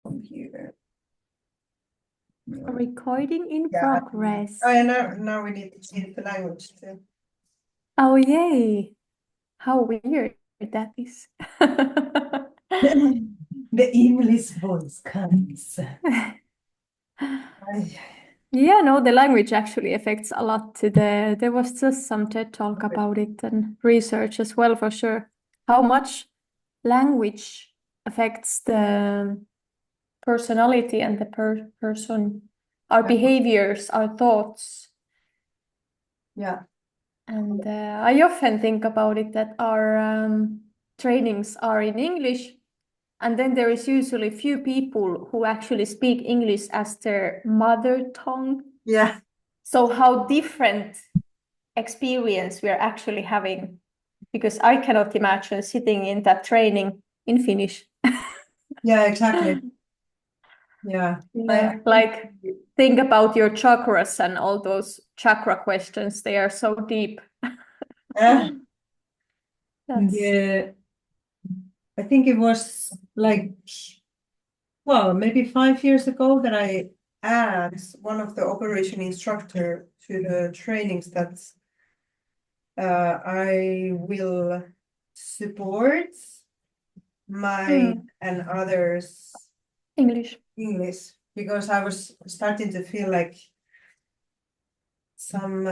computer. No. Recording in Yeah. progress. Oh, and now we need to change the language too. Oh, yay. How weird that is. The English voice comes. Ay, Yeah, no, the language actually affects a lot to there was just some TED talk about it and research as well for sure. How much language affects the personality and the person, our behaviors, our thoughts. yeah. And I often think about it that our trainings are in English, and then there is usually few people who actually speak English as their mother tongue. Yeah. So how different experience we are actually having, because I cannot imagine sitting in that training in Finnish. Yeah, exactly. Yeah. Yeah, like think about your chakras and all those chakra questions. They are so deep. Yeah. That's I think it was like, well, maybe 5 years ago that I asked one of the operation instructor to the trainings that I will support my and others English. English because I was starting to feel like some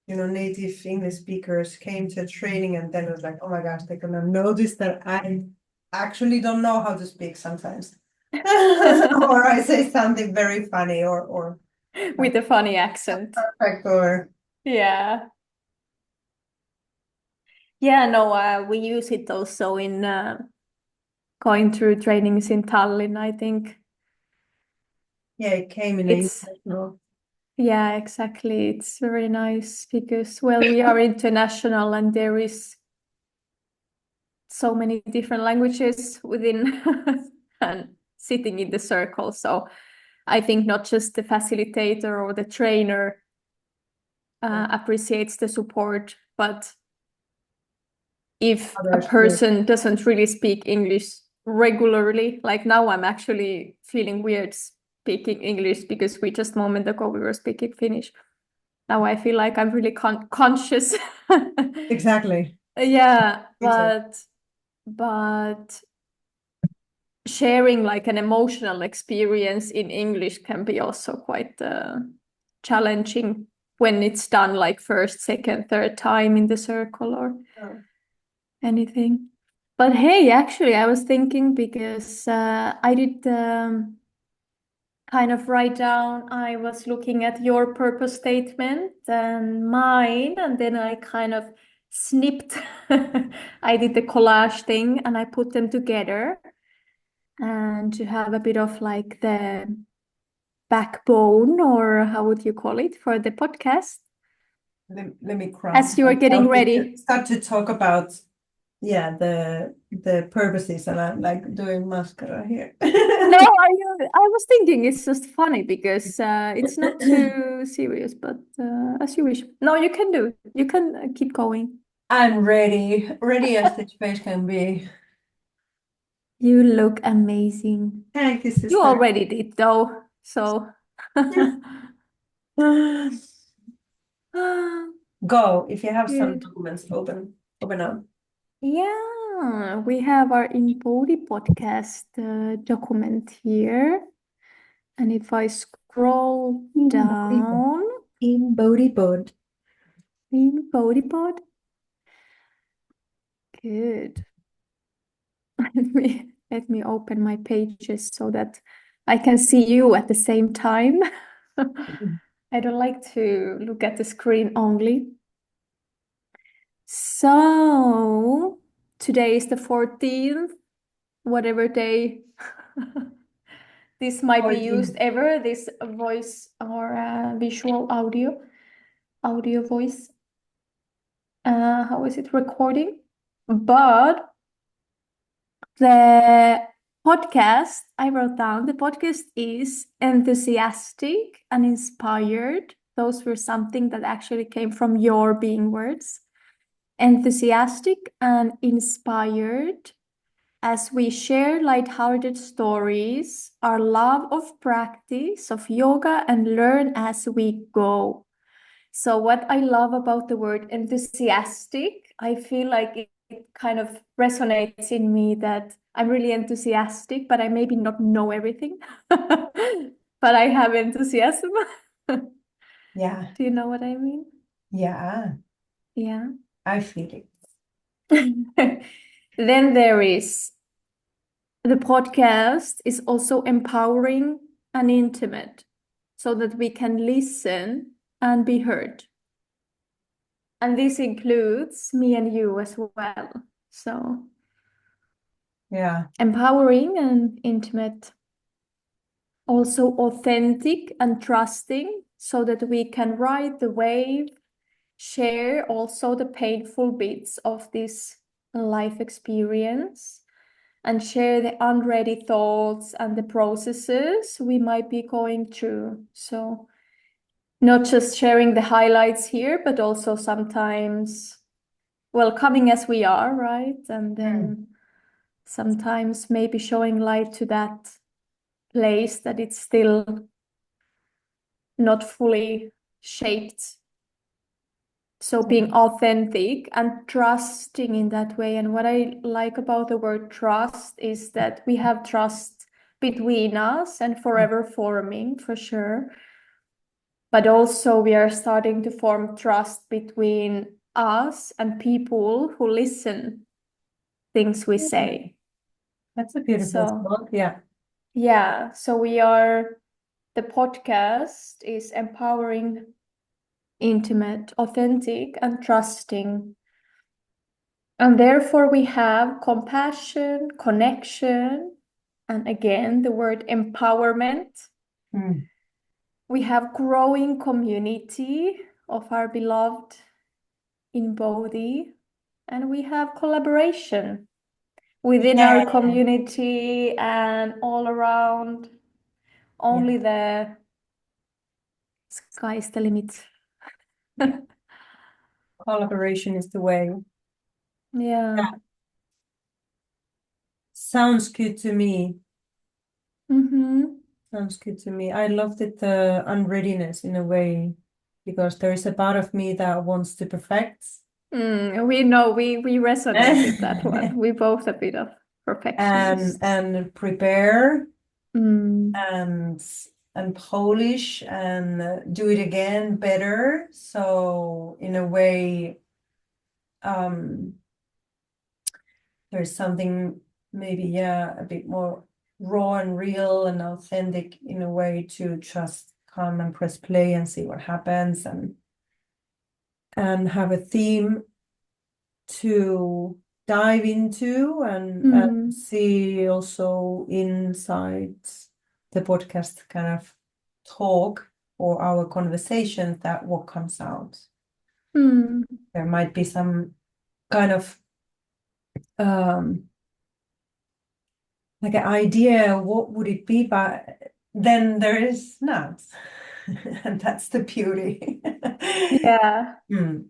native English speakers came to a training and then it was like, oh my gosh, they're gonna notice that I actually don't know how to speak sometimes. Or I say something very funny or With a funny accent. perfect or Yeah. Yeah, no, we use it also in going through trainings in Tallinn, I think. yeah, it came in It's, international. yeah, exactly. It's very nice because, well, we are international and there is so many different languages within and sitting in the circle. So I think not just the facilitator or the trainer appreciates the support, but if a Others too. person doesn't really speak English regularly, like now I'm actually feeling weird speaking English because we just a moment ago we were speaking Finnish. Now I feel like I'm really conscious. Exactly. Yeah, Exactly. but sharing like an emotional experience in English can be also quite challenging when it's done like first, second, third time in the circle or Oh. anything. But hey, actually, I was thinking because I did kind of write down, I was looking at your purpose statement and mine, and then I kind of snipped, I did the collage thing and I put them together and to have a bit of like the backbone, or how would you call it, for the podcast Let me cross as you are getting myself because ready. start to talk about the purposes and I'm like doing mascara here. No, I was thinking it's just funny because it's not too serious, but as you wish. No, you can do. You can keep going. I'm ready as this face can be. You look amazing. Thank you, You sister. already did though, so Go if you have some good. documents open up. Yeah, we have our INBODHI podcast document here. And if I scroll INBODHI pod. down, INBODHI pod. INBODHI pod, good. Let me open my pages so that I can see you at the same time. I don't like to look at the screen only. So today is the 14th, whatever day this might be 14. used ever, this voice or visual audio voice. How is it recording? But the podcast I wrote down, the podcast is enthusiastic and inspired. Those were something that actually came from your being words. Enthusiastic and inspired as we share lighthearted stories, our love of practice of yoga, and learn as we go. So, what I love about the word enthusiastic, I feel like it kind of resonates in me that I'm really enthusiastic, but I maybe not know everything, but I have enthusiasm. Yeah. Do you know what I mean? Yeah. Yeah. I feel it. Then there is the podcast is also empowering and intimate so that we can listen and be heard. And this includes me and you as well. So Yeah. empowering and intimate, also authentic and trusting so that we can ride the wave, share also the painful bits of this life experience, and share the unready thoughts and the processes we might be going through. So, not just sharing the highlights here, but also sometimes, well, coming as we are, right? And then sometimes maybe showing light to that place that it's still not fully shaped. So being authentic and trusting in that way. And what I like about the word trust is that we have trust between us and forever forming for sure. But also we are starting to form trust between us and people who listen things we say. That's a beautiful So thought. Yeah. yeah, so the podcast is empowering, intimate, authentic, and trusting. And therefore, we have compassion, connection, and again, the word empowerment. Mm. We have growing community of our beloved INBODHI, and we have collaboration within our Yeah. community and all around. Only the sky is the limit. Collaboration is the way. Yeah. Sounds good to me. Mm-hmm. Sounds good to me. I loved it, the unreadiness in a way, because there is a part of me that wants to perfect. We know we resonate with that one. We both a bit of perfectionists. and prepare Mm. and polish and do it again better. So in a way, um, there's something maybe, yeah, a bit more raw and real and authentic in a way to just come and press play and see what happens and have a theme to dive into and Mm. see also inside the podcast kind of talk or our conversations that what comes out. Mm. There might be some kind of um like an idea, what would it be, but then there is not. And that's the beauty. Yeah. Mm,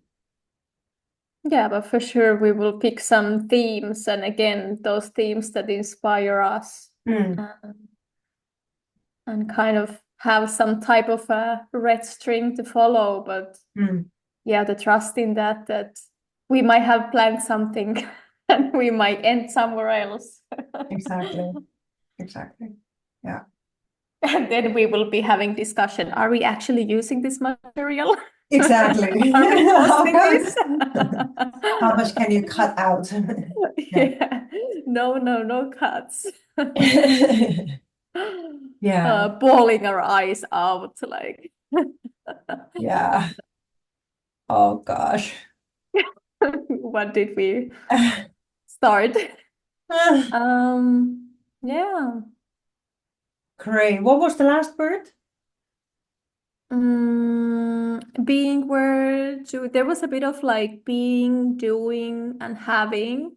Yeah, but for sure we will pick some themes, and again, those themes that inspire us, mm, uh, and kind of have some type of a red string to follow. But mm. yeah, the trust in that we might have planned something and we might end somewhere else. Exactly. Exactly. Yeah. And then we will be having discussion. Are we actually using this material? Exactly. Are we How posting this? come? How much can you cut out? Yeah. Yeah. No, no, no cuts. Yeah. Bawling our eyes out, like Yeah. Oh gosh. what did we start? Yeah. Great. What was the last word? Being where to, there was a bit of like being, doing, and having.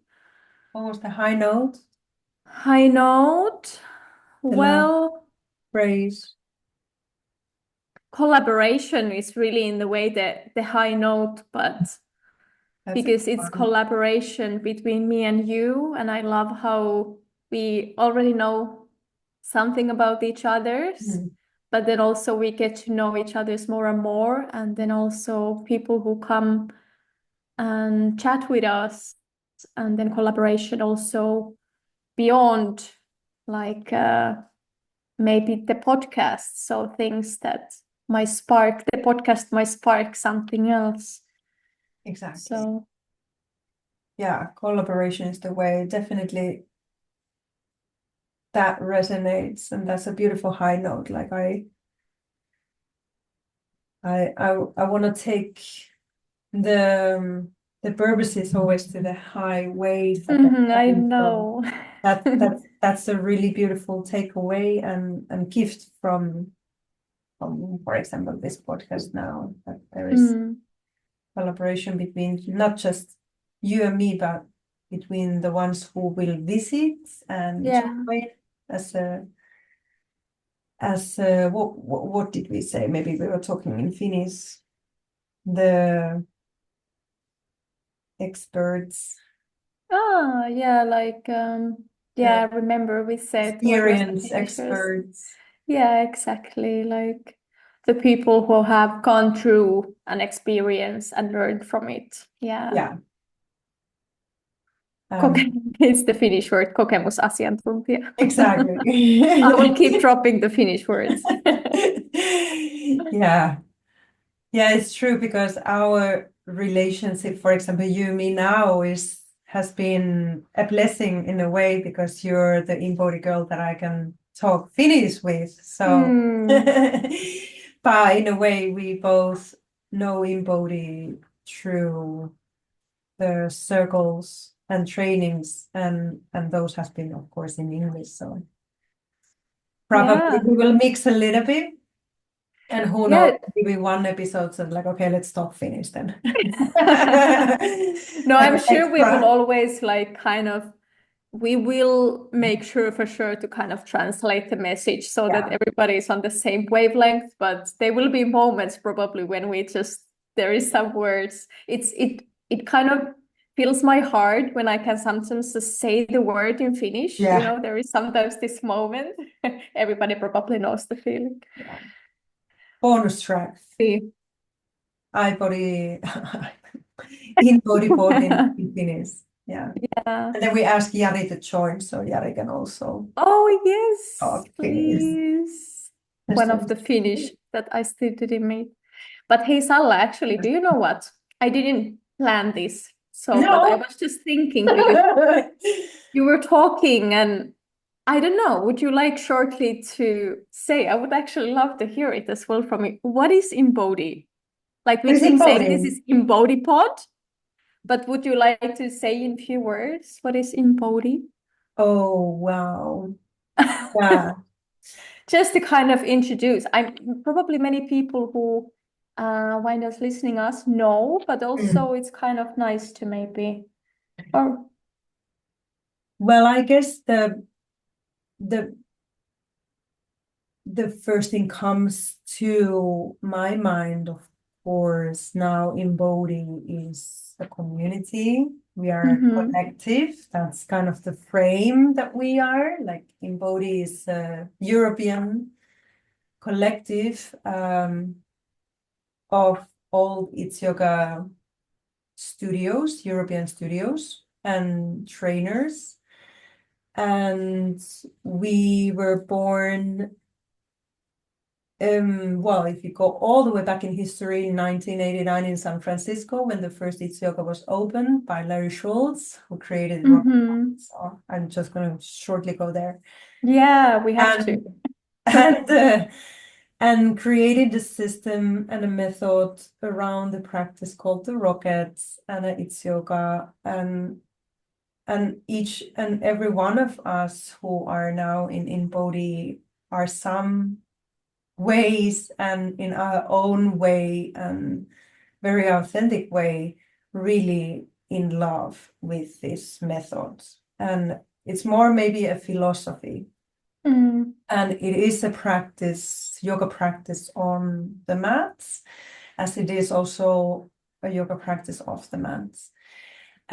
What was the high note? High note. The last Well, phrase. collaboration is really in the way that the high note, but That's because it's fun. collaboration between me and you, and I love how we already know something about each other's, Mm. but then also we get to know each other's more and more, and then also people who come and chat with us, and then collaboration also beyond like maybe the podcast. So things that might spark the podcast might spark something else. Exactly. So Yeah, collaboration is the way. Definitely that resonates, and that's a beautiful high note. Like I want to take the purpose is always to the high ways that they're I coming from. know. That's a really beautiful takeaway and gift from, for example, this podcast now, that there is collaboration between not just you and me, but between the ones who will visit and Yeah. join what did we say? Maybe we were talking in Finnish. The experts, Yeah, like the I remember we said what was the experience Finnish word? experts. Yeah, exactly. Like the people who have gone through an experience and learned from it. Yeah. Yeah. It's the Finnish word, kokemusasiantuntija. Exactly. I will keep dropping the Finnish words. Yeah. Yeah, it's true because our relationship, for example, you and me now has been a blessing in a way because you're the INBODHI girl that I can talk Finnish with. So, but in a way, we both know INBODHI through the circles and trainings, and those has been, of course, in English. So probably Yeah. we will mix a little bit. And who knows, Yeah. maybe one episode of like, okay, let's talk Finnish then. No, Like I'm an sure we will extra. always like kind of we will make sure for sure to kind of translate the message so that Yeah, everybody is on the same wavelength, but there will be moments probably when we just there is some words. It kind of fills my heart when I can sometimes just say the word in Finnish. You yeah, know, there is sometimes this moment. Everybody probably knows the feeling. yeah. Bonus track. See. iBody, INBODHI pod in Finnish. Yeah. Yeah. And then we ask Jari to join, so Jari can also Oh, yes, talk Finnish. please. One of the Finnish that I still didn't meet. But hey, Salla, actually, do you know what? I didn't plan this. So, but I No. was just thinking because you were talking, and I don't know, would you like shortly to say? I would actually love to hear it as well from you. What is Embody? Like we What is keep saying this INBODHI? is Embody Pod, but would you like to say in few words what is Embody? Oh, wow. Yeah. Just to kind of introduce, I'm probably many people who wind us listening us know, but Mm. also it's kind of nice to maybe or Well, I guess the the first thing comes to my mind, of course, now embodying is a community. We are a mm-hmm. collective. That's kind of the frame that we are. Like Embody is a European collective of all its yoga studios, European studios, and trainers. And we were born well, if you go all the way back in history, in 1989 in San Francisco, when the first It's Yoga was opened by Larry Schultz, who created rock. Mm-hmm. So I'm just going to shortly go there. Yeah, we have to. And and created a system and a method around the practice called the Rockets and It's Yoga, and each and every one of us who are now in Bodhi are some ways and in our own way and very authentic way really in love with this method, and it's more maybe a philosophy, and it is a practice, yoga practice on the mats, as it is also a yoga practice off the mats.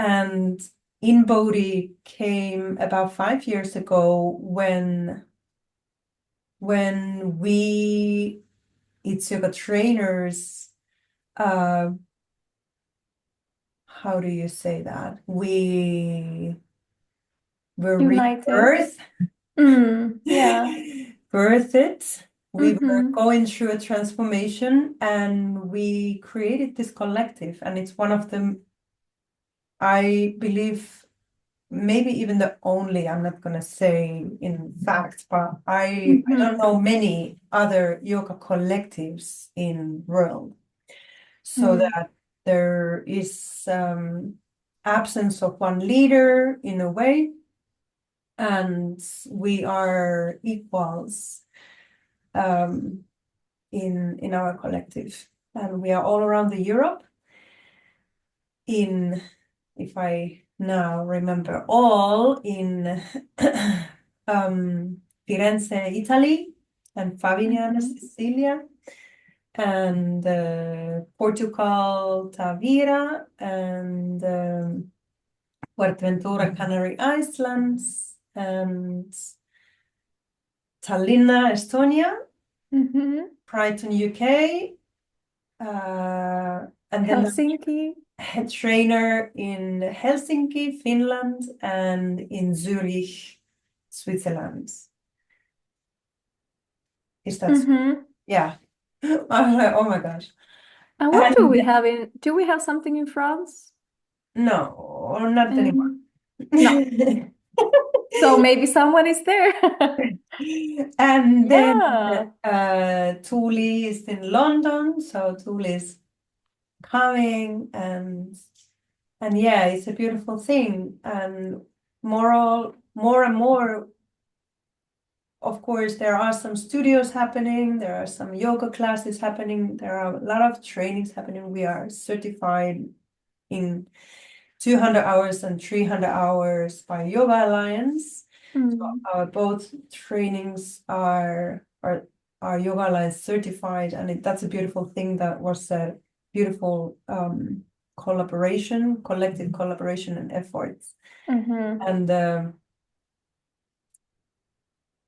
And INBODHI came about 5 years ago when we, it's yoga trainers, uh, how do you say that? We were United. rebirthed, Yeah. birthed. We were Mm-hmm. going through a transformation and we created this collective. And it's one of them, I believe, maybe even the only, I'm not going to say in fact, but I don't Mm-hmm. know many other yoga collectives in world. So Mm. that there is absence of one leader in a way, and we are equals in our collective, and we are all around the Europe. In, if I now remember all, in Firenze, Italy, and Favignana, Mm-hmm. Sicilia, and Portugal, Tavira, and Fuerteventura, Canary Islands, and Tallinn, Estonia, Mm-hmm. Brighton, UK, and then the Helsinki. head trainer in Helsinki, Finland, and in Zurich, Switzerland. Is that, Mm-hmm. yeah. I was like, oh my gosh. And what do And we have do we have something in France? no, not anymore. Um, no. So maybe someone is there. And then Yeah. Thule is in London, so Thule is coming, and yeah, it's a beautiful thing. And more and more, of course, there are some studios happening, there are some yoga classes happening, there are a lot of trainings happening. We are certified in 200 hours and 300 hours by Yoga Alliance. So Mm. our both trainings are Yoga Alliance certified, and that's a beautiful thing. That was a beautiful collaboration, collective collaboration and efforts. Mm-hmm.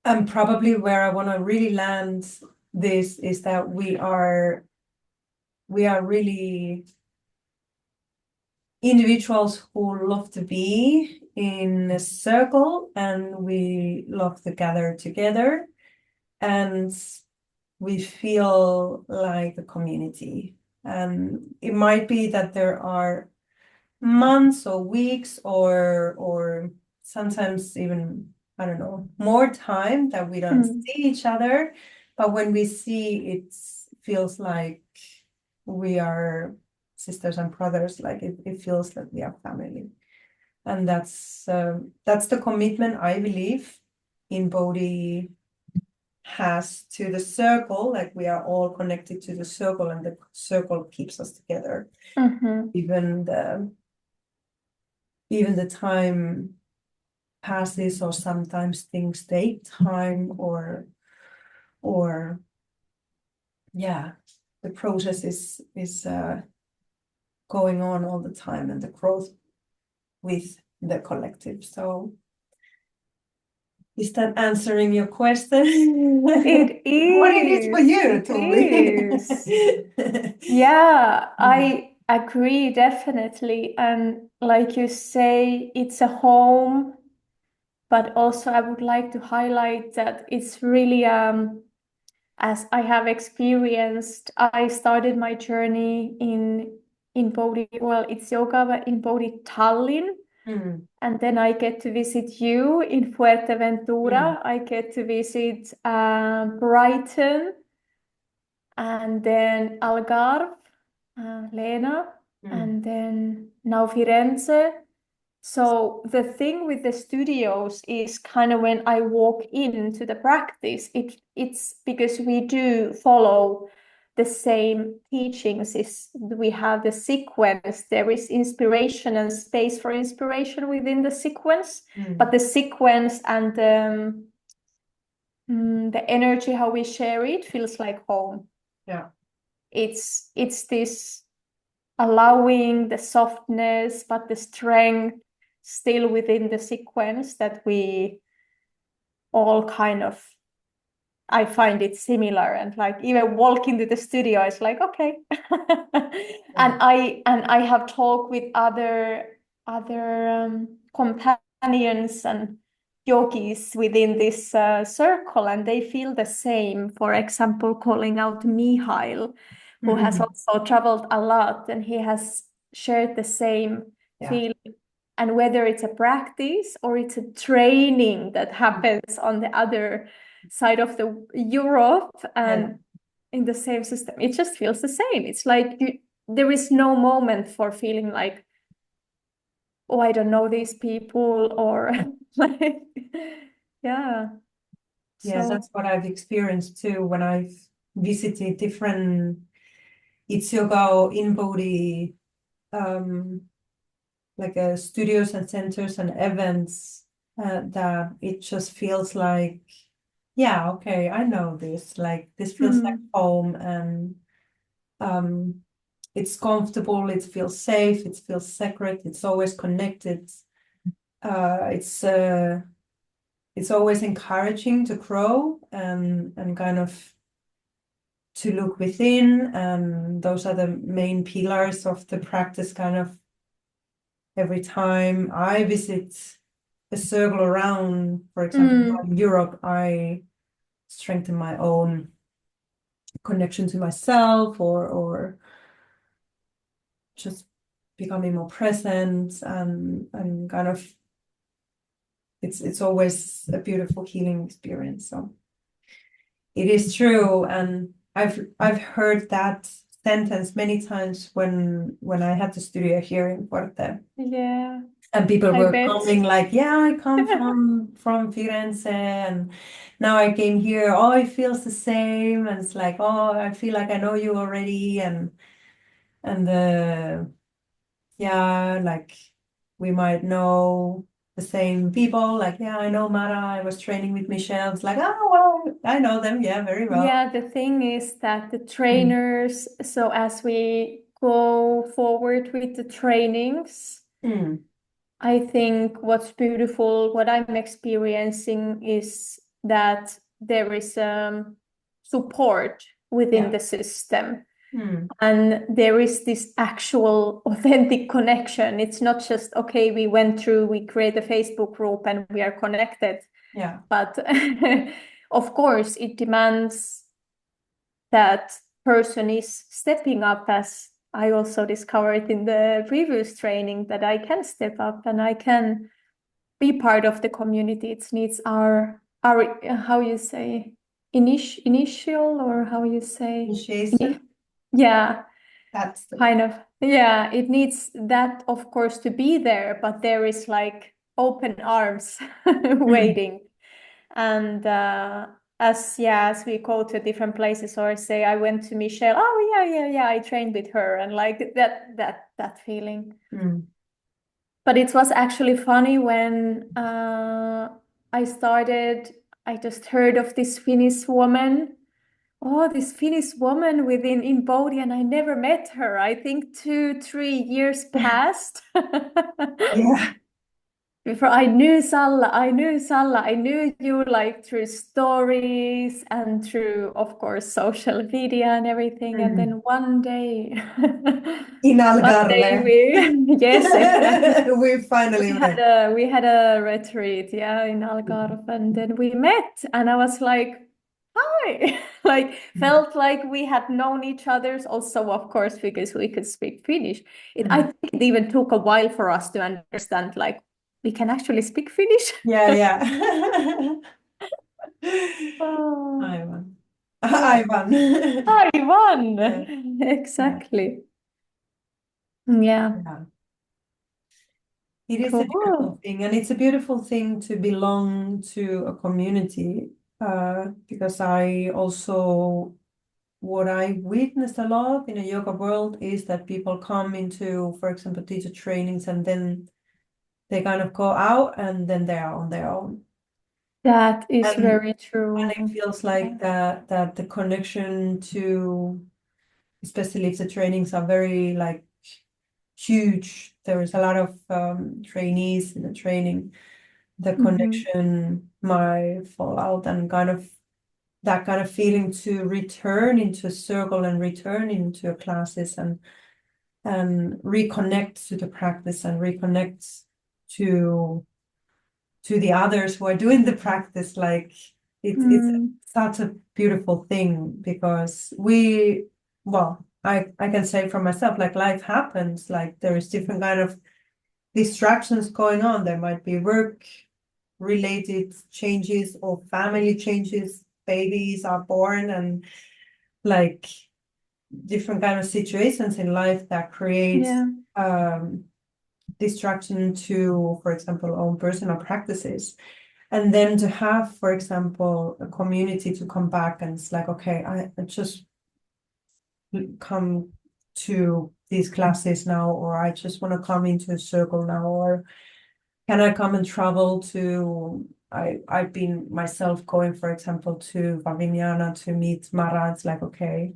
And probably where I want to really land this is that we are really individuals who love to be in a circle, and we love to gather together, and we feel like a community. And it might be that there are months or weeks or sometimes even, I don't know, more time that we don't Mm. see each other. But when we see, it feels like we are sisters and brothers, like it feels like we are family. And that's the commitment I believe INBODHI has to the circle, like we are all connected to the circle, and the circle keeps us together. Mm-hmm. Even the time passes, or sometimes things take time, or yeah, the process is going on all the time, and the growth with the collective. So is that answering your question? It What it is for is. you, It Tuli? is. Yeah, I agree definitely. And like you say, it's a home, but also I would like to highlight that it's really as I have experienced, I started my journey in Bodhi, well, it's yoga, but in Bodhi Tallinn. Mm, And then I get to visit you in mm, Fuerteventura. I get to visit Brighton, and then Algarve, Lena, mm, and then now Firenze. So the thing with the studios is kind of when I walk into the practice, it's because we do follow the same teachings. Is we have the sequence. There is inspiration and space for inspiration within the sequence, but mm. the sequence and the energy how we share it feels like home. Yeah. It's this. allowing the softness, but the strength still within the sequence that we all kind of, I find it similar, and like even walking to the studio, it's like okay. And I have talked with other companions and yogis within this circle, and they feel the same. For example, calling out Mihail, who has Mhm. also traveled a lot, and he has shared the same Yeah. feeling. And whether it's a practice or it's a training that happens on the other side of the Europe and in the same system, it just feels the same. It's like there is no moment for feeling like, oh, I don't know these people, or like, yeah. Yes, So, that's what I've experienced too when I've visited different Itsuyoga INBODHI like studios and centers and events, that it just feels like, yeah, okay, I know this. Like this feels like home, and um, it's comfortable. It feels safe. It feels sacred. It's always connected. Uh, it's uh, it's always encouraging to grow and kind of to look within. And those are the main pillars of the practice. Kind of every time I visit a circle around, for example, in Europe, I strengthen my own connection to myself, or just becoming more present, and kind of it's always a beautiful healing experience. So it is true, and I've heard that sentence many times when I had the studio here in Forte. yeah, And people I were bet. coming like, yeah, I come from Firenze, and now I came here. Oh, it feels the same, and it's like, oh, I feel like I know you already, and yeah, like we might know the same people. Like, yeah, I know Mara. I was training with Michelle. It's like, oh, well, I know them. Yeah, very well. Yeah, the thing is that the Mm. trainers, so as we go forward with the trainings, Mm. I think what's beautiful, what I'm experiencing is that there is support within Yeah. the system. Mm. And there is this actual authentic connection. It's not just, okay, we went through, we create a Facebook group and we are connected. Yeah. But of course, it demands that person is stepping up, as I also discovered in the previous training, that I can step up and I can be part of the community. It needs our how you say initial, or how you say Initiation. yeah, That's the kind of, yeah, it needs that, of course, to be there, but there is like open arms Mm. waiting. And as we go to different places, or say I went to Michelle, oh yeah, I trained with her, and like that feeling. Mm. But it was actually funny when I just heard of this Finnish woman. Oh, this Finnish woman within INBODHI, and I never met her. I think 2, 3 years passed. Yeah. Before I knew you like through stories and through, of course, social media and everything. And Mm. then one day, In one day Algarve. yes, exactly. We finally met. We had a retreat, yeah, in Algarve, and then we met, and I was like, hi, like felt like we had known each other's. Also, of course, because we could speak Finnish. I Mm. think it even took a while for us to understand, like, we can actually speak Finnish. Yeah, yeah. Oh, Aivan. yeah, Aivan. I won. Yeah, yeah, Exactly. Yeah, yeah. It is a beautiful cool. thing, and it's a beautiful thing to belong to a community. Because I also, what I witnessed a lot in a yoga world is that people come into, for example, teacher trainings, and then they kind of go out, and then they are on their own. That is And very and it true. feels Yeah. like that the connection to, especially if the trainings are very like huge. There was a lot of trainees in the training. The Mm-hmm. connection might fall out, and kind of that kind of feeling to return into a circle and return into classes and reconnect to the practice and reconnect to the others who are doing the practice. Like it's such a beautiful thing because I can say for myself, like life happens, like there is different kind of distractions going on. There might be work related changes or family changes, babies are born, and like different kind of situations in life that create distraction to, for example, own personal practices. And then to have, for example, a community to come back and it's like, okay, I just come to these classes now, or I just want to come into a circle now, or can I come and travel to, I've been myself going, for example, to Vavignana to meet Mara. It's like, okay,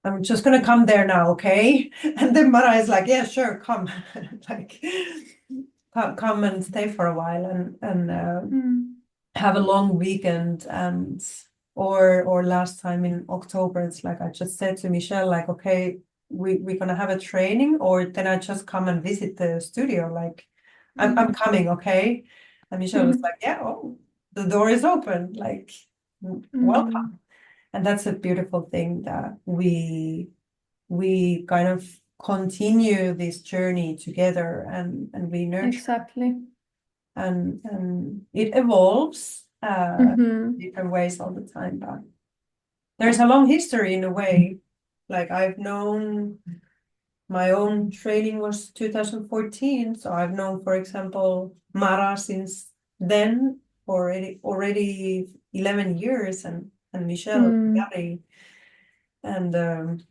I'm just gonna come there now, okay? And then Mara is like, yeah, sure, come. Like come and stay for a while and have a long weekend. And or last time in October, it's like I just said to Michelle, like, okay, we're gonna have a training, or then I just come and visit the studio. Like I'm coming, okay? And Michelle was like, yeah, oh, the door is open, like welcome. And that's a beautiful thing that we kind of continue this journey together and we nurture. Exactly. And it evolves different ways all the time, but there's a long history in a way. Like I've known, my own training was 2014, so I've known, for example, Mara since then, already 11 years, and Michelle, Gary, and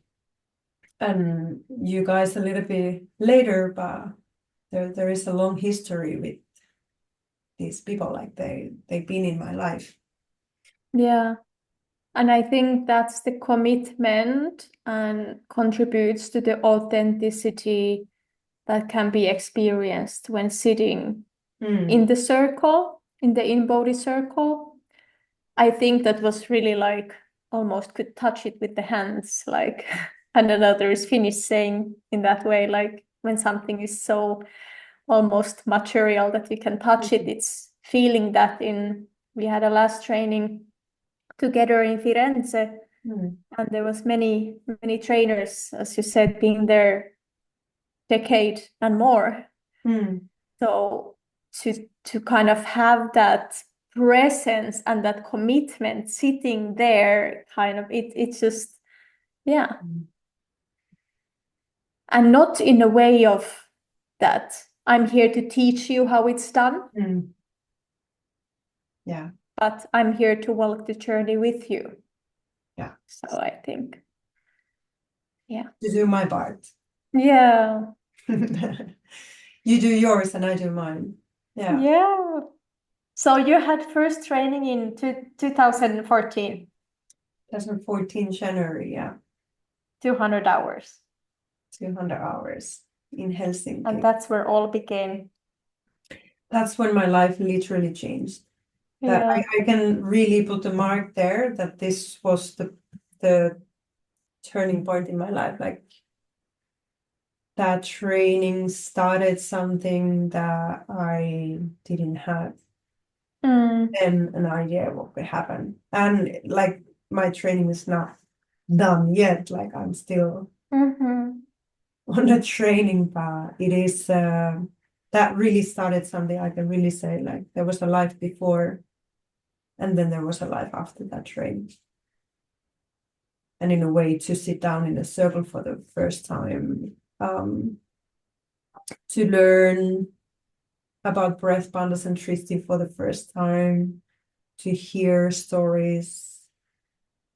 you guys a little bit later, but there is a long history with these people. Like they've been in my life. Yeah. And I think that's the commitment and contributes to the authenticity that can be experienced when sitting in the circle, in the INBODHI circle. I think that was really like almost could touch it with the hands, like, and another is Finnish saying in that way, like when something is so almost material that you can touch it, it's feeling that we had a last training together in Firenze, and there was many trainers, as you said, being there decade and more. So to kind of have that presence and that commitment sitting there, kind of it's just and not in a way of that I'm here to teach you how it's done. Yeah. But I'm here to walk the journey with you. Yeah. So I think, to do my part. Yeah. You do yours and I do mine. Yeah. Yeah. So you had first training in 2014. 2014 January, yeah. 200 hours. 200 hours in Helsinki. And that's where all began. That's when my life literally changed. That I can really put a mark there that this was the turning point in my life. Like that training started something that I didn't have and an idea what could happen. And like my training is not done yet. Like I'm still on the training path. It is that really started something. I can really say like there was a life before and then there was a life after that training. And in a way to sit down in a circle for the first time, to learn about breath pandacentricity for the first time, to hear stories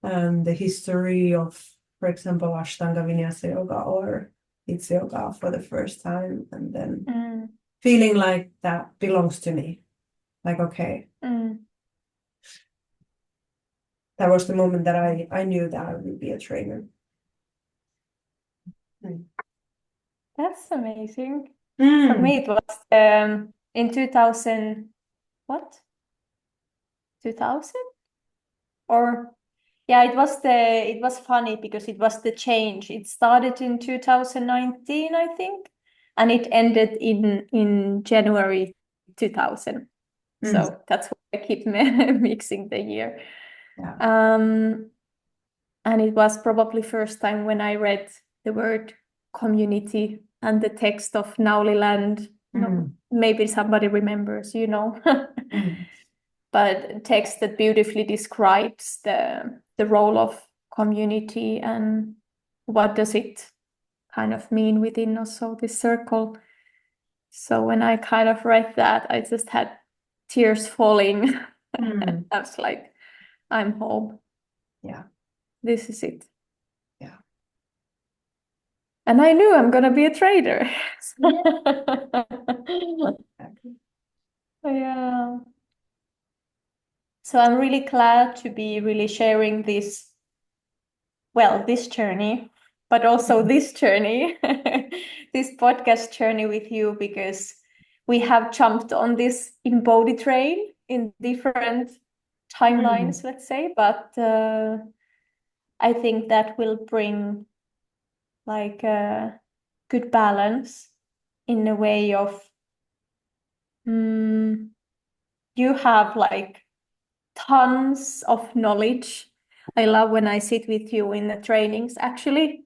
and the history of, for example, Ashtanga Vinyasa Yoga or It's Yoga for the first time, and then feeling like that belongs to me. Like, okay. That was the moment that I knew that I would be a trainer. That's amazing. For Mm. me, it was in 2000, what? 2000? Or yeah, it was funny because it was the change. It started in 2019, I think, and it ended in January 2000. Mm. So that's why I keep mixing the year. Yeah. And it was probably first time when I read the word community and the text of Nauliland. No, Mm. maybe somebody remembers, you know. Mm. But text that beautifully describes the role of community and what does it kind of mean within also this circle. So when I kind of read that, I just had tears falling. Mm. I was like, I'm home. Yeah. This is it. Yeah. And I knew I'm gonna be a trader. Exactly. Yeah. So I'm really glad to be really sharing this, well, this journey, but also this journey, this podcast journey with you, because we have jumped on this INBODHI train in different Mm. timelines, let's say, but I think that will bring like a good balance in a way of you have like tons of knowledge. I love when I sit with you in the trainings actually.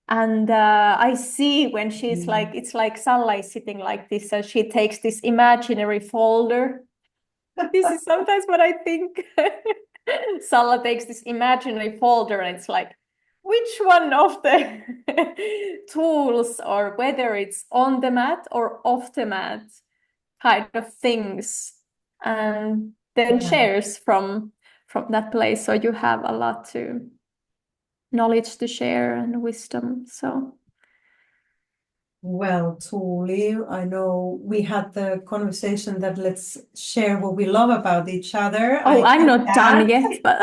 And I see when she's like, it's like Salla is sitting like this, and she takes this imaginary folder. This is sometimes what I think. Salla takes this imaginary folder, and it's like, which one of the tools, or whether it's on the mat or off the mat, kind of things, and then Yeah. shares from that place. So you have a lot to knowledge to share and wisdom. So Well, Tuuli, I know we had the conversation that let's share what we love about each other. oh, I I'm take not that. done yet, but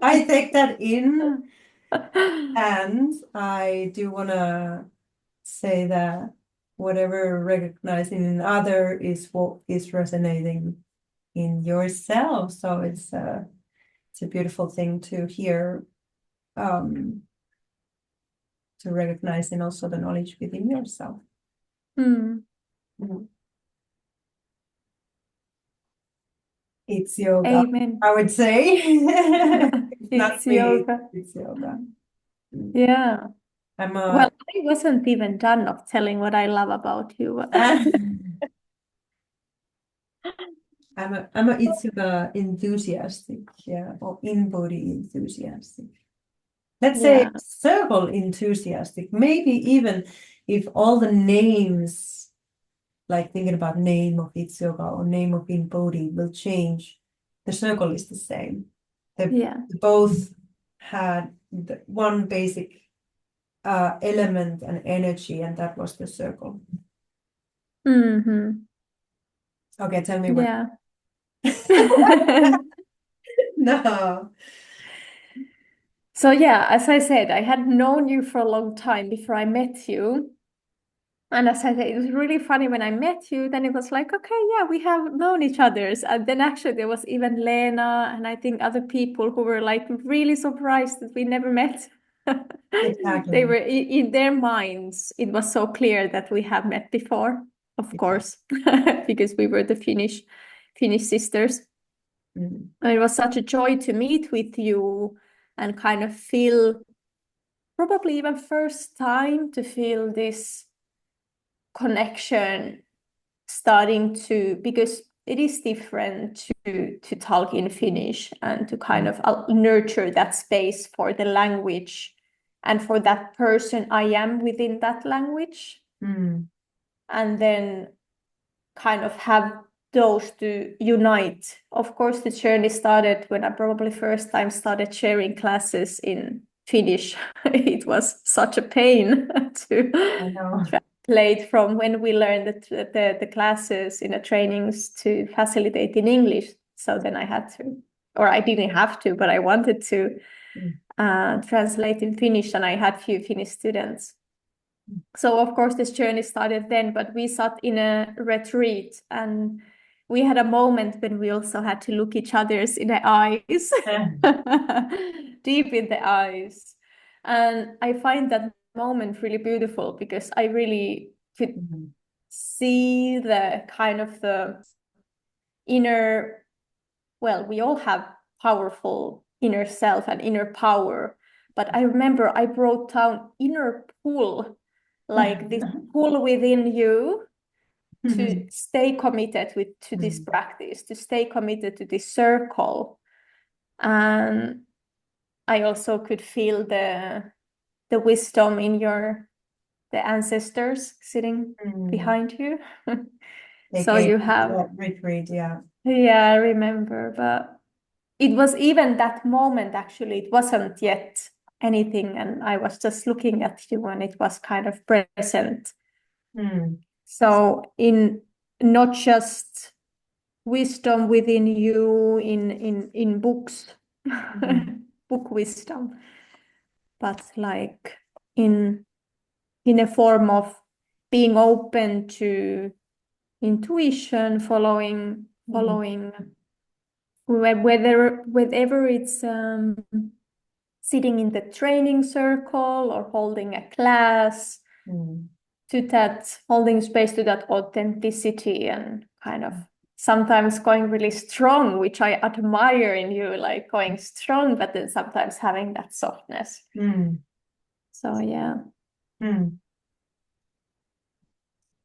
I take that in, and I do want to say that whatever recognizing in other is what is resonating in yourself. So it's a beautiful thing to hear, to recognize, and also the knowledge within yourself. Hmm. Mhm. It's yoga, Amen. I would say. It's not It's me, yoga. it's yoga. Mm. Yeah. I'm Well, a I wasn't even done of telling what I love about you. I'm a it's yoga enthusiastic, yeah, or in-body enthusiastic. Let's say Yeah. circle enthusiastic. Maybe even if all the names, like thinking about name of It's Yoga or name of INBODHI will change, the circle is the same. They Yeah. both had the one basic element and energy, and that was the circle. Hmm. Okay, tell me what. Yeah. No. So yeah, as I said, I had known you for a long time before I met you. And as I said, it was really funny when I met you. Then it was like, okay, yeah, we have known each other's. And then actually there was even Lena and I think other people who were like really surprised that we never met. They Exactly. were in their minds. It was so clear that we have met before, of Exactly. course, because we were the Finnish sisters. Mm. And it was such a joy to meet with you and kind of feel, probably even first time to feel this connection starting to, because it is different to talk in Finnish and to kind of nurture that space for the language and for that person I am within that language, Mm. and then kind of have those to unite. Of course, the journey started when I probably first time started sharing classes in Finnish. It was such a pain to I know. translate from when we learned the classes in the trainings to facilitate in English. So then I had to, or I didn't have to, but I wanted to Mm. translate in Finnish, and I had few Finnish students. So of course this journey started then, but we sat in a retreat and we had a moment when we also had to look each other's in the eyes, deep in the eyes. And I find that moment really beautiful because I really could Mhm. see the kind of the inner, well, we all have powerful inner self and inner power, but I remember I wrote down inner pull, like this pull within you to stay committed to this practice, to stay committed to this circle. And I also could feel the wisdom in the ancestors sitting behind you. They So came you to have, that retreat, yeah. yeah, I remember, but it was even that moment, actually, it wasn't yet anything. And I was just looking at you and it was kind of present. Mm. So in not just wisdom within you in books, Mm. book wisdom, but like in in a form of being open to intuition, Mm. following whether it's sitting in the training circle or holding a class, Mm. to that holding space to that authenticity and kind of sometimes going really strong, which I admire in you, like going strong, but then sometimes having that softness. Mm. So yeah, Mm.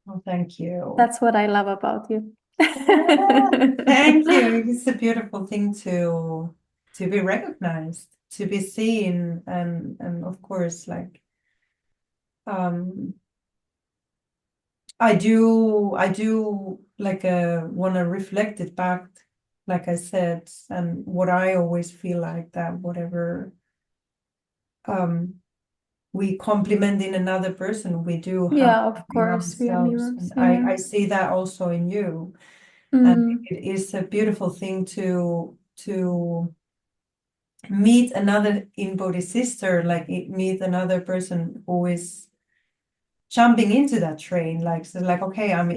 Well, thank you. that's what I love about you. Ah, thank you. It's a beautiful thing to be recognized, to be seen, and of course, like um I do like want to reflect it back, like I said, and what I always feel like that whatever um we compliment in another person, we do have Yeah, of in course, we are ourselves. mirrors. And Yeah. I see that also in you. And Mm, it is a beautiful thing to meet another in-body sister, like meet another person who is jumping into that train, like so like, okay, I'm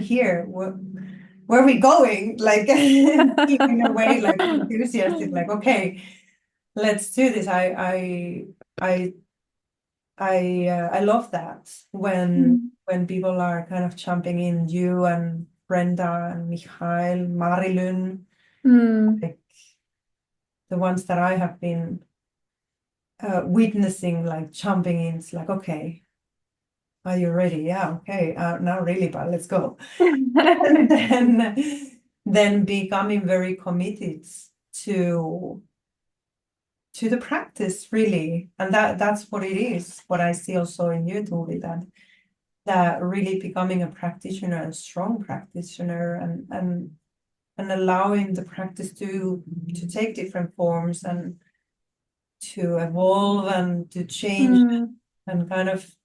here. Where are we going? Like in a way, like enthusiastic, like, okay, let's do this. I I love that mm, when people are kind of jumping in, you and Brenda and Michael, Marilyn, mm. like the ones that I have been witnessing, like jumping in. It's like, okay, are you ready? Yeah, okay, now really, but let's go. And then becoming very committed to to the practice, really. And that's what it is, what I see also in you, Tuuli, that really becoming a practitioner, a strong practitioner, and allowing the practice to take different forms and to evolve and to change, Mm, and kind of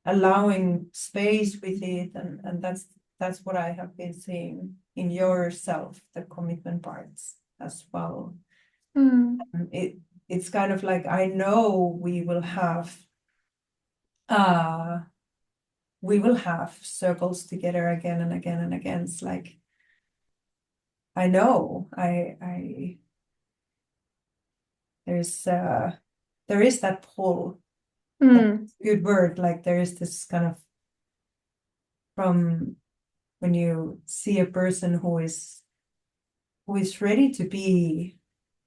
allowing space with it, and that's what I have been seeing in yourself, the commitment parts as well. mm, It's kind of like, I know uh we will have circles together again and again and again. It's like, I know I there's there is that pull. That's mm, a good word. Like there is this kind of, from when you see a person who is ready to be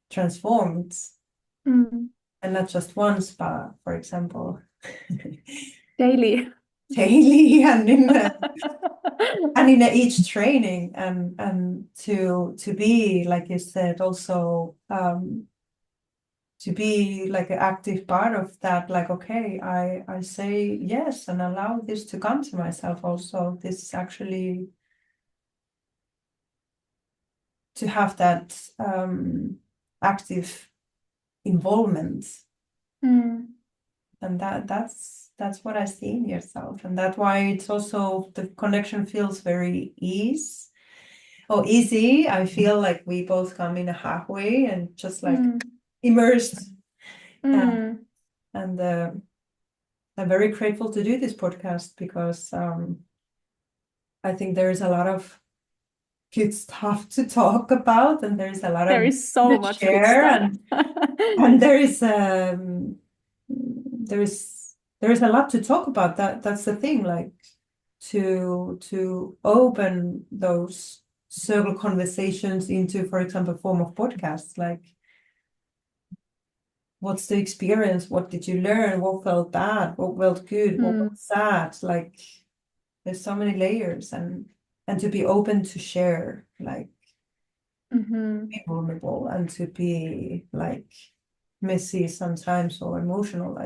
transformed, mm. and not just once, but for example, Daily. daily, and in each training, and to be, like you said, also to be like an active part of that, like, okay, I say yes and allow this to come to myself also. This is actually to have that active involvement, Mm, and that's what I see in yourself, and that's why it's also the connection feels very easy. I feel like we both come in a halfway and just like mm, immersed, uh, mm, and I'm very grateful to do this podcast because I think there is a lot of good stuff to talk about, and there's a lot There of is so to much good share, stuff. and there is a lot to talk about. That's the thing, like to open those circle conversations into, for example, form of podcasts, like what's the experience, what did you learn, what felt bad, what felt good, what felt sad, like there's so many layers, and to be open to share, like be vulnerable, and to be like messy sometimes or emotional.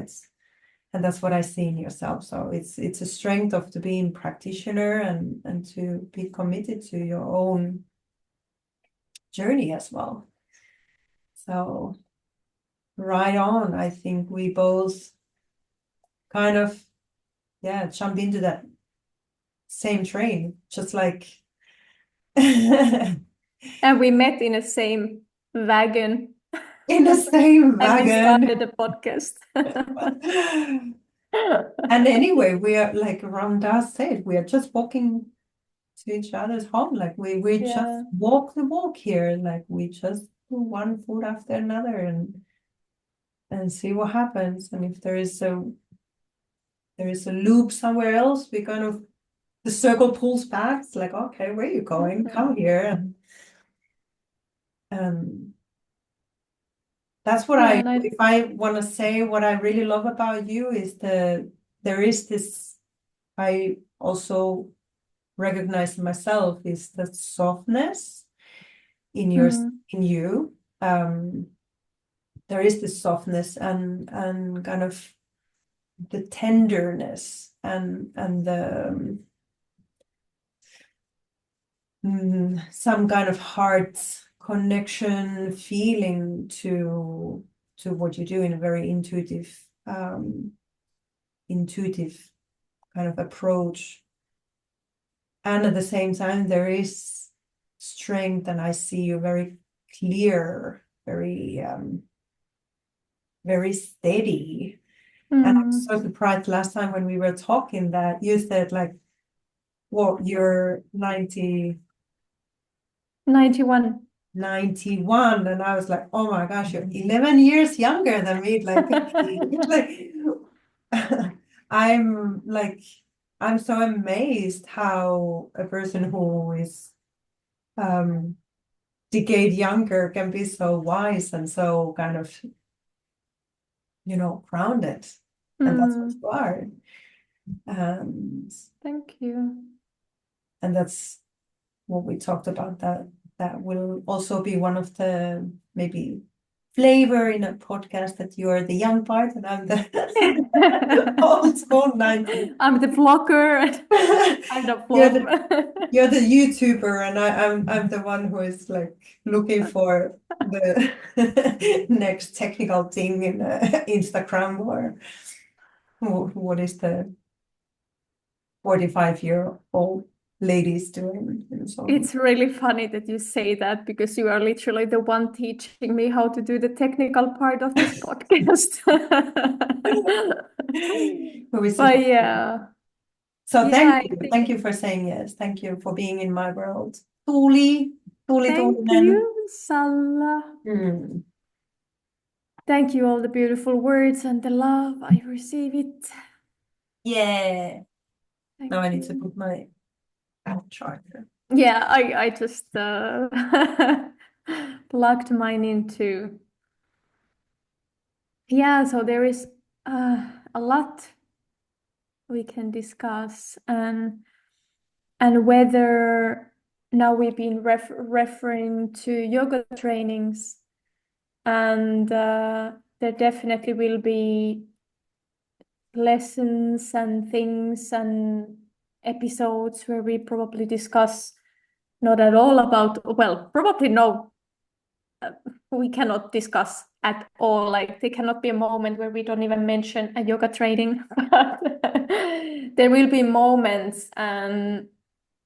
And that's what I see in yourself. So it's a strength of to being practitioner, and to be committed to your own journey as well. So right on. I think we both kind of jump into that same train, just like And we met in the same wagon in the same and we wagon. started a podcast. And anyway, we are, like Ramdas said, we are just walking to each other's home. Like we just Yeah. walk the walk here. Like we just do one food after another, and see what happens. And if there is a loop somewhere else, we kind of, the circle pulls back. It's like, okay, where are you going? Come here. And that's what Yeah, and if I want to say what I really love about you is there is this, I also recognize in myself, is the softness in you. There is this softness, and kind of the tenderness, and the some kind of heart connection feeling to what you do in a very intuitive kind of approach. And at the same time, there is strength, and I see you very clear, very steady. And I'm so surprised last time when we were talking that you said, like, well, you're 91, and I was like, oh my gosh, you're 11 years younger than me. Like, I'm so amazed how a person who is decade younger can be so wise and so kind of, grounded. And that's what you are. Thank you. And that's what we talked about, that will also be one of the maybe flavor in a podcast, that you are the young part and I'm the old school 90s. I'm the vlogger. I'm the vlog. You're the YouTuber, and I'm the one who is like looking for the next technical thing in Instagram, or what is the 45-year-old ladies doing, and so on. It's really funny that you say that, because you are literally the one teaching me how to do the technical part of this podcast. But yeah. So Yeah, thank you for saying yes. Thank you for being in my world. Tuuli, thank you, Salla. Thank you, all the beautiful words and the love. I receive it. Yeah. Thank Now I need to you. put my charger. Yeah, I just plugged mine into. Yeah, so there is a lot we can discuss, and whether now we've been referring to yoga trainings, and there definitely will be lessons and things and episodes where we probably discuss not at all about, well, probably no, we cannot discuss at all. Like, there cannot be a moment where we don't even mention a yoga training. There will be moments, and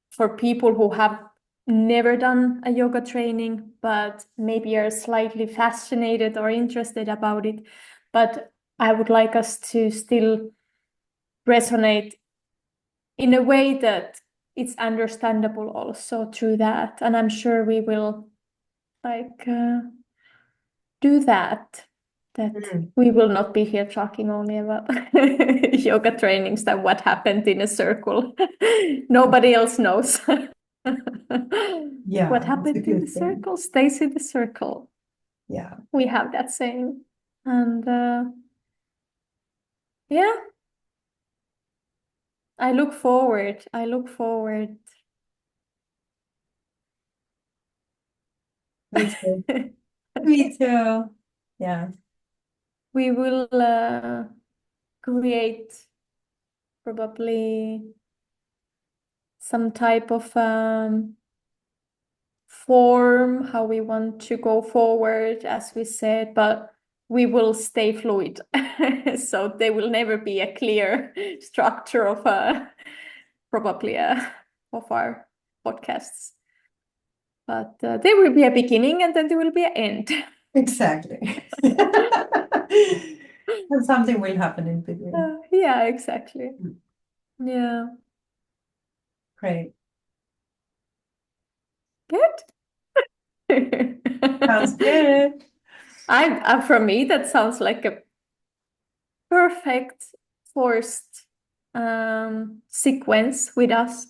for people who have never done a yoga training, but maybe are slightly fascinated or interested about it. But I would like us to still resonate in a way that it's understandable also through that. And I'm sure we will like do that. That we will not be here talking only about yoga trainings and what happened in a circle. Nobody else knows. Yeah, What it's a happened in good the thing. circle stays in the circle. Yeah. We have that saying. And yeah, I look forward. I look forward. Me too. Me too. Yeah. We will create probably some type of form, how we want to go forward, as we said, but we will stay fluid. So there will never be a clear structure of probably of our podcasts. But there will be a beginning and then there will be an end. Exactly. And something will happen in between. Yeah, exactly. Mm. Yeah. Great. Good. Sounds good. For me, that sounds like a perfect forced sequence with us.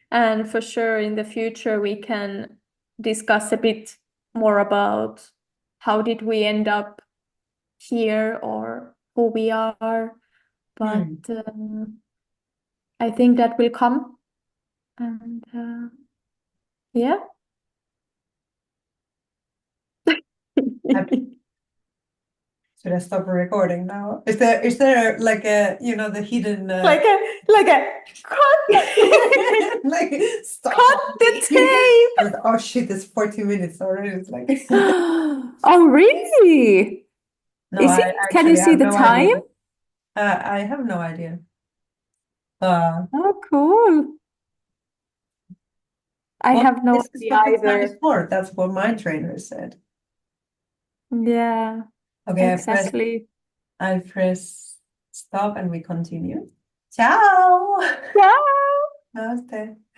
And for sure, in the future, we can discuss a bit more about how did we end up here or who we are. But I think that will come. And yeah. Should I stop recording now? Is there like a the hidden Like a cut. like stop Cut the tape. Like, oh shit, it's 40 minutes already. It's like Oh, really? no, Is I it? Can you actually see have the no idea. time? I have no idea. Oh, cool. I Well, have no this is idea what the time is either. for. That's what my trainer said. Yeah, Okay, exactly. I press stop and we continue. Ciao. Yeah. Namaste.